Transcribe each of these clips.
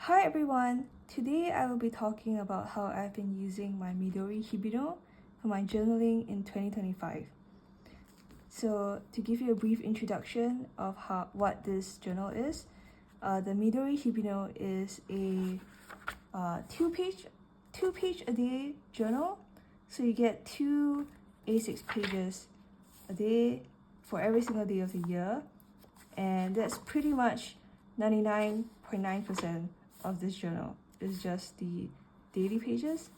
Hi everyone! Today I will be talking about how I've been using my Midori Hibino for my journaling in 2025. So to give you a brief introduction of what this journal is, the Midori Hibino is a two-page a day journal. So you get 2 A6 pages a day for every single day of the year, and that's pretty much 99.9% of this journal is just the daily pages,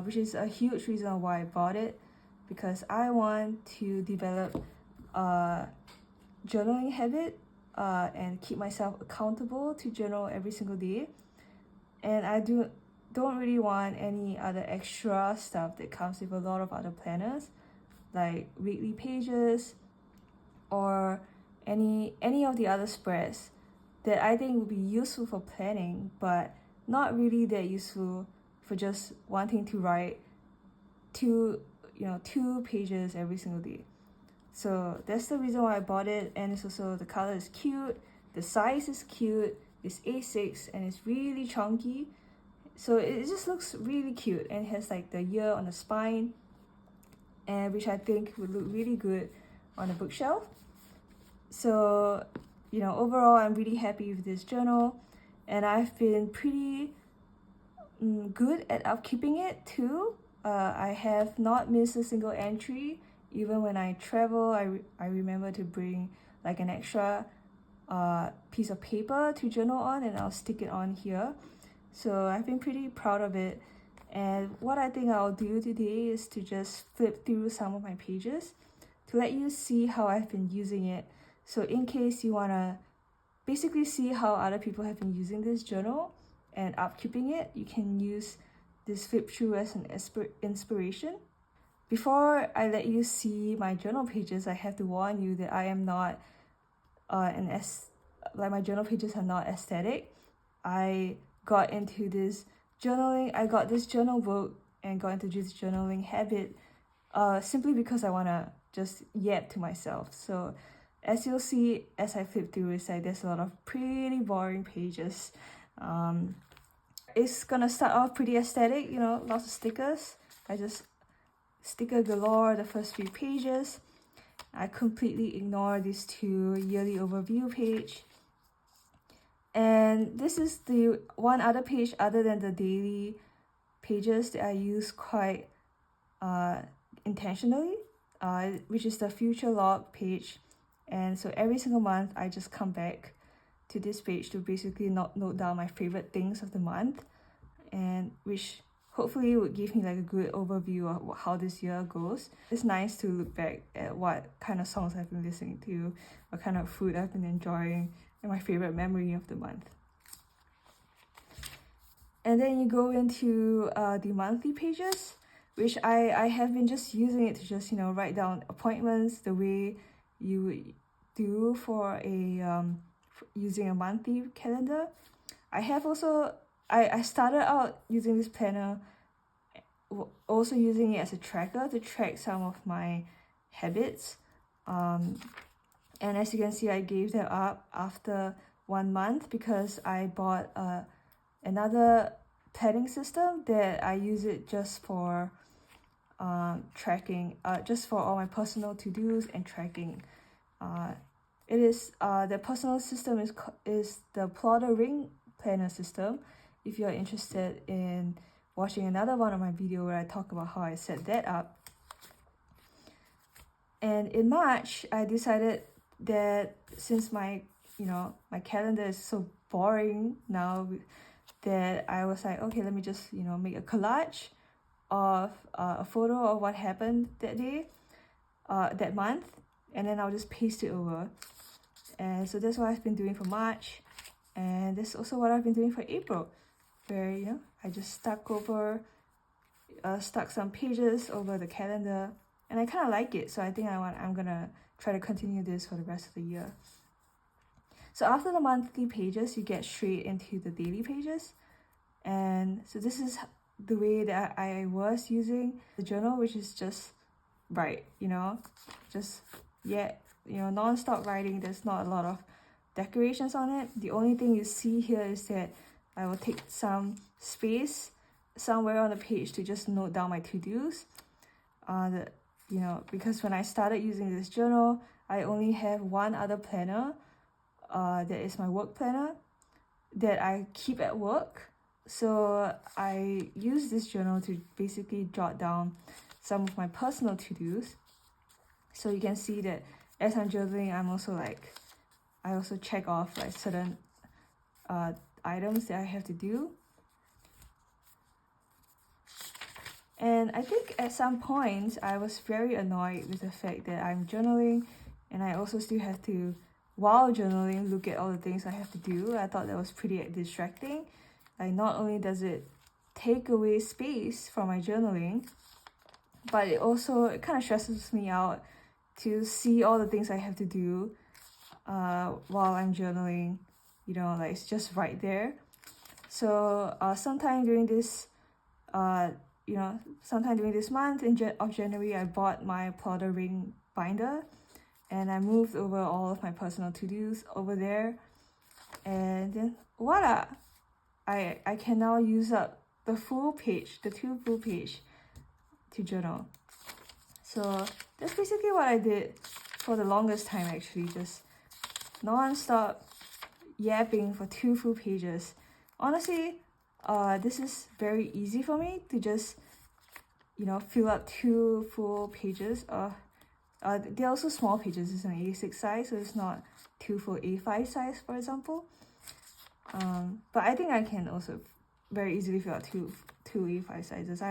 which is a huge reason why I bought it, because I want to develop a journaling habit and keep myself accountable to journal every single day. And I don't really want any other extra stuff that comes with a lot of other planners, like weekly pages or any of the other spreads that I think would be useful for planning, but not really that useful for just wanting to write two pages every single day. So that's the reason why I bought it. And it's also, the color is cute, the size is cute, it's A6 and it's really chunky, so it just looks really cute, and it has like the year on the spine, and which I think would look really good on a bookshelf. So overall I'm really happy with this journal, and I've been pretty good at upkeeping it too. I have not missed a single entry. Even when I travel, I remember to bring like an extra piece of paper to journal on, and I'll stick it on here. So I've been pretty proud of it. And what I think I'll do today is to just flip through some of my pages to let you see how I've been using it. So in case you want to basically see how other people have been using this journal and upkeeping it, you can use this flip through as an inspiration. Before I let you see my journal pages, I have to warn you that I am not my journal pages are not aesthetic. I got into this journaling, I got this journal book and got into this journaling habit simply because I want to just yap to myself. So as you'll see as I flip through, it's like there's a lot of pretty boring pages. It's gonna start off pretty aesthetic, lots of stickers. I just sticker galore the first few pages. I completely ignore these 2 yearly overview page. And this is the one other page other than the daily pages that I use quite intentionally, which is the future log page. And so every single month I just come back to this page to basically note down my favorite things of the month, and which hopefully would give me like a good overview of how this year goes. It's nice to look back at what kind of songs I've been listening to, what kind of food I've been enjoying, and my favorite memory of the month. And then you go into the monthly pages, which I have been just using it to just write down appointments the way you would do for a using a monthly calendar. I have also I started out using this planner, also using it as a tracker to track some of my habits, and as you can see, I gave that up after 1 month because I bought another planning system that I use it just for tracking, just for all my personal to-dos and tracking. It is the personal system is the Plotter Ring Planner system. If you're interested in watching another one of my video where I talk about how I set that up. And in March, I decided that since my calendar is so boring now, that I was like, okay, let me just make a collage of a photo of what happened that day, that month, and then I'll just paste it over. And so that's what I've been doing for March, and that's also what I've been doing for April, where I just stuck some pages over the calendar, and I kind of like it, so I think I'm gonna try to continue this for the rest of the year. So after the monthly pages, you get straight into the daily pages, and so this is the way that I was using the journal, which is just write, just non-stop writing. There's not a lot of decorations on it. The only thing you see here is that I will take some space somewhere on the page to just note down my to-dos. Because when I started using this journal, I only have one other planner, that is my work planner, that I keep at work. So I use this journal to basically jot down some of my personal to-dos. So you can see that as I'm journaling, I also check off like certain items that I have to do. And I think at some points I was very annoyed with the fact that I'm journaling and I also still have to, while journaling, look at all the things I have to do. I thought that was pretty distracting. Like, not only does it take away space from my journaling, but it kind of stresses me out to see all the things I have to do while I'm journaling. It's just right there. So sometime during this month of January, I bought my plotter ring binder, and I moved over all of my personal to-dos over there, and then voila, I can now use up the full page, the 2 full page to journal. So that's basically what I did for the longest time, actually, just non-stop yapping for 2 full pages. Honestly, this is very easy for me to just, fill up 2 full pages. They're also small pages. It's an A6 size, so it's not 2 full A5 size, for example. But I think I can also very easily fill out two A5 sizes.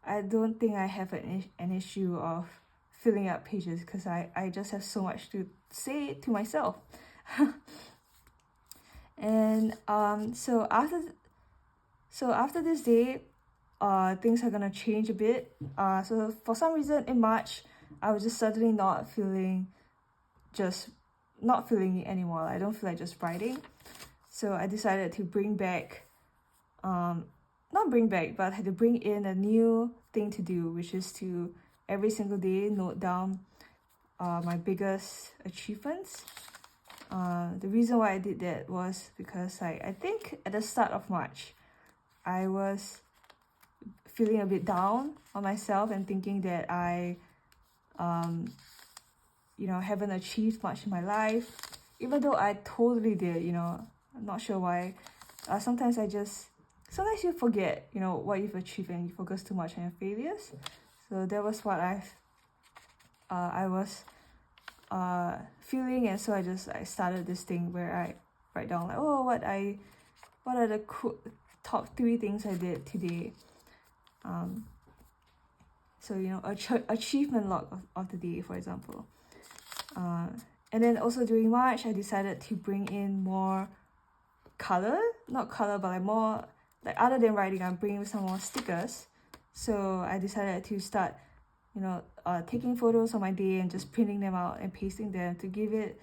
I don't think I have an issue of filling up pages because I just have so much to say to myself. And so after this day, things are gonna change a bit. So for some reason in March, I was just suddenly not feeling it anymore. I don't feel like just writing. So I decided to but I had to bring in a new thing to do, which is to every single day note down my biggest achievements. The reason why I did that was because I think at the start of March, I was feeling a bit down on myself and thinking that I haven't achieved much in my life, even though I totally did. I'm not sure why. Sometimes you forget, what you've achieved, and you focus too much on your failures. So that was what I was feeling, and so I started this thing where I write down like, what are the top 3 things I did today. Achievement log of the day, for example. And then also during March, I decided to bring in more not color, but like more, like, other than writing, I'm bringing some more stickers. So I decided to start, taking photos of my day and just printing them out and pasting them to give it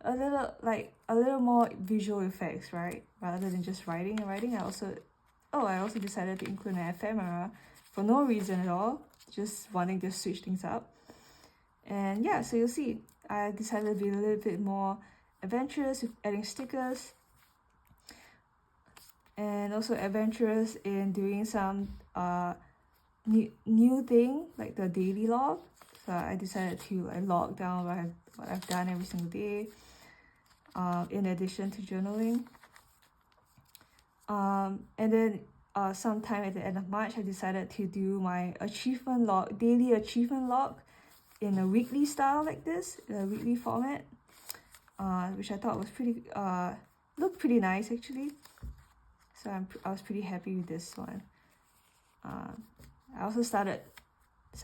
a little more visual effects, right? Rather than just writing and writing. I also decided to include an ephemera for no reason at all, just wanting to switch things up. And yeah, so you'll see, I decided to be a little bit more adventurous with adding stickers, and also adventurous in doing some new thing like the daily log. So I decided to log down what I've done every single day, in addition to journaling. And then sometime at the end of March, I decided to do my daily achievement log in a weekly style like this, a weekly format, which I thought was looked pretty nice actually. So I was pretty happy with this one. I also started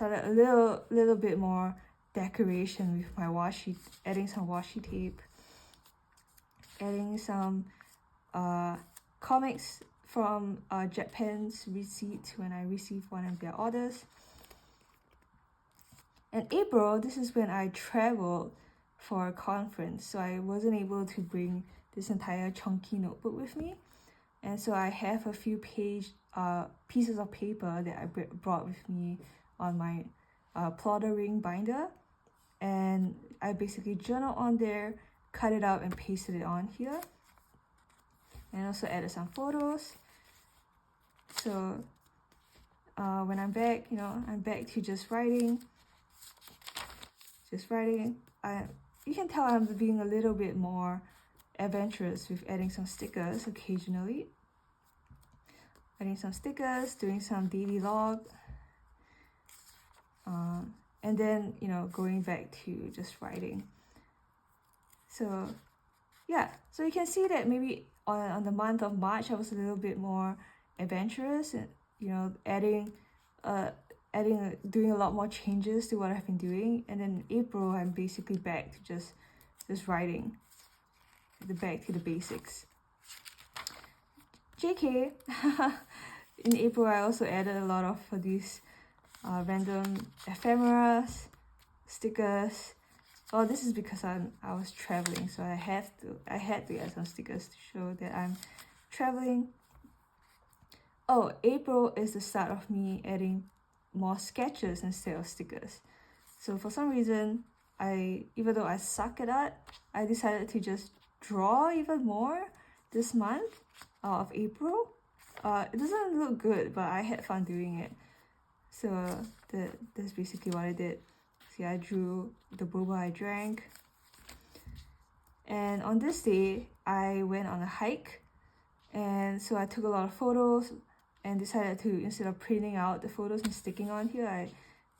a little bit more decoration with my washi, adding some washi tape, adding some comics from Japan's receipt when I received one of their orders. In April, this is when I traveled for a conference, so I wasn't able to bring this entire chunky notebook with me. And so I have a few pieces of paper that I brought with me on my plotter ring binder. And I basically journal on there, cut it out and pasted it on here. and also added some photos. So when I'm back, I'm back to just writing. You can tell I'm being a little bit more adventurous with adding some stickers occasionally. Adding some stickers, doing some daily log. And then, going back to just writing. So yeah, so you can see that maybe on the month of March, I was a little bit more adventurous and, doing a lot more changes to what I've been doing. And then in April, I'm basically back to just writing, back to the basics. JK, in April, I also added a lot of these random ephemeras, stickers. Well, this is because I was traveling, so I had to add some stickers to show that I'm traveling. Oh, April is the start of me adding more sketches instead of stickers. So for some reason, even though I suck at that, I decided to just draw even more this month of April. It doesn't look good, but I had fun doing it. So that's basically what I did. See, I drew the boba I drank. And on this day, I went on a hike. And so I took a lot of photos and decided to, instead of printing out the photos and sticking on here, I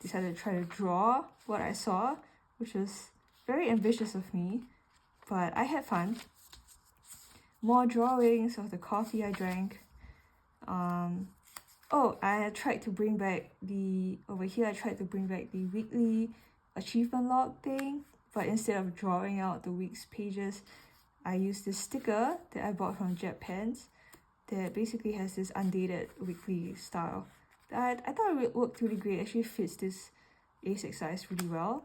decided to try to draw what I saw, which was very ambitious of me, but I had fun. More drawings of the coffee I drank. Oh, I tried to bring back the weekly achievement log thing, but instead of drawing out the week's pages, I used this sticker that I bought from Japan's that basically has this undated weekly style. I thought it worked really great. It actually fits this A6 size really well.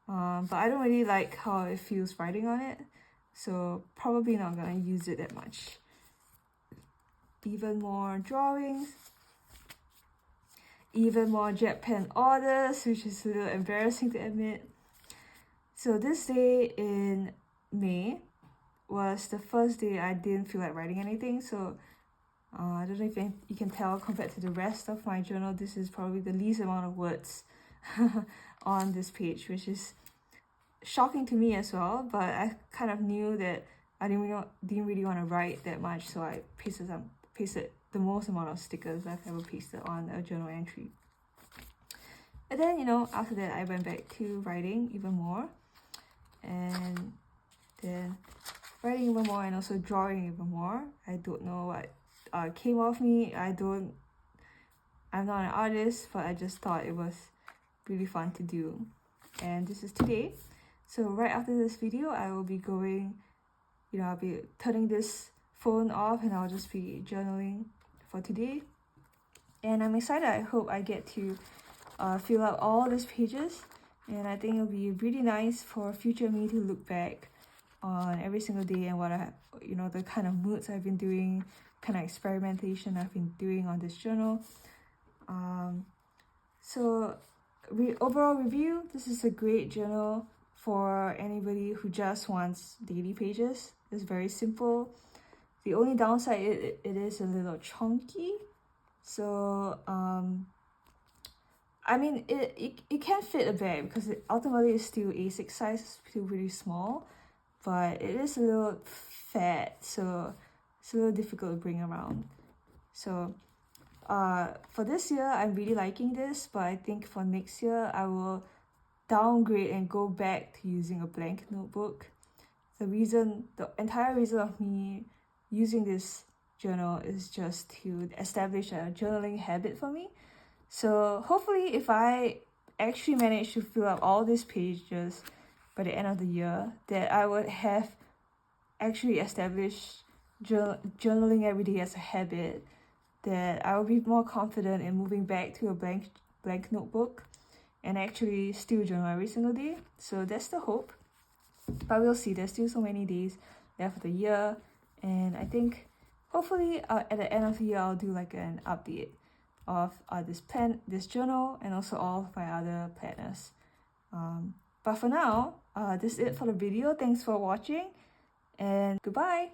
But I don't really like how it feels writing on it, so probably not gonna use it that much. Even more drawings. Even more jet pen orders, which is a little embarrassing to admit. So this day in May was the first day I didn't feel like writing anything. So I don't know if you can tell, compared to the rest of my journal, this is probably the least amount of words on this page, which is shocking to me as well. But I kind of knew that I didn't really want to write that much, so I pasted the most amount of stickers I've ever pasted on a journal entry. And then, after that, I went back to writing even more. And then writing even more and also drawing even more. I don't know what came off me. I'm not an artist, but I just thought it was really fun to do. And this is today. So right after this video, I will be going, I'll be turning this phone off and I'll just be journaling for today. And I'm excited. I hope I get to fill out all these pages, and I think it'll be really nice for future me to look back on every single day and what the kind of moods I've been doing, kind of experimentation I've been doing on this journal. So overall review, this is a great journal for anybody who just wants daily pages. It's very simple. The only downside, it is a little chunky. So I mean, it can fit a bag because ultimately it's still A6 size, it's still really small, but it is a little fat, so it's a little difficult to bring around. So for this year, I'm really liking this, but I think for next year, I will downgrade and go back to using a blank notebook. The entire reason of me using this journal is just to establish a journaling habit for me. So hopefully if I actually manage to fill up all these pages by the end of the year, that I would have actually established journaling every day as a habit, that I will be more confident in moving back to a blank notebook and actually still journal every single day. So that's the hope. But we'll see. There's still so many days left of the year, and I think hopefully at the end of the year I'll do like an update of this journal and also all of my other planners. But for now, this is it for the video. Thanks for watching and goodbye.